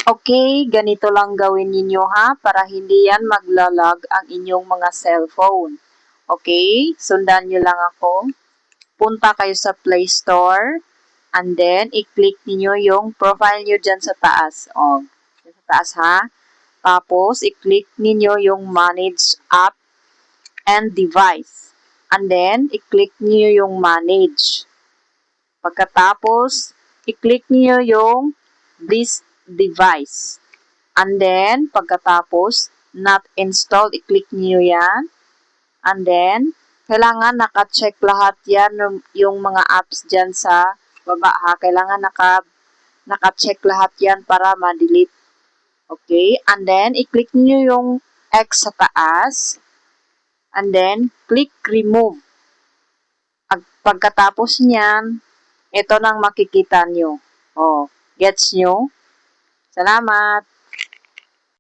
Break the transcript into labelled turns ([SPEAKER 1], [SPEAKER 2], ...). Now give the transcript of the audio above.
[SPEAKER 1] Okay, ganito lang gawin ninyo ha, para hindi yan maglalag ang inyong mga cellphone. Okay, sundan nyo lang ako. Punta kayo sa Play Store, and then, i-click niyo yung profile nyo dyan sa taas. O, dyan sa taas ha. Tapos, i-click niyo yung Manage App and Device. And then, i-click niyo yung Manage. Pagkatapos, i-click niyo yung This Device. And then, pagkatapos, Not Installed, i-click niyo yan. And then, kailangan naka-check lahat yan, yung mga apps dyan sa baba ha. Kailangan naka-check lahat yan para ma-delete. Okay? And then, i-click niyo yung X sa taas. And then, click remove. Pagkatapos niyan, ito nang makikita nyo. Oh, gets nyo? Salamat!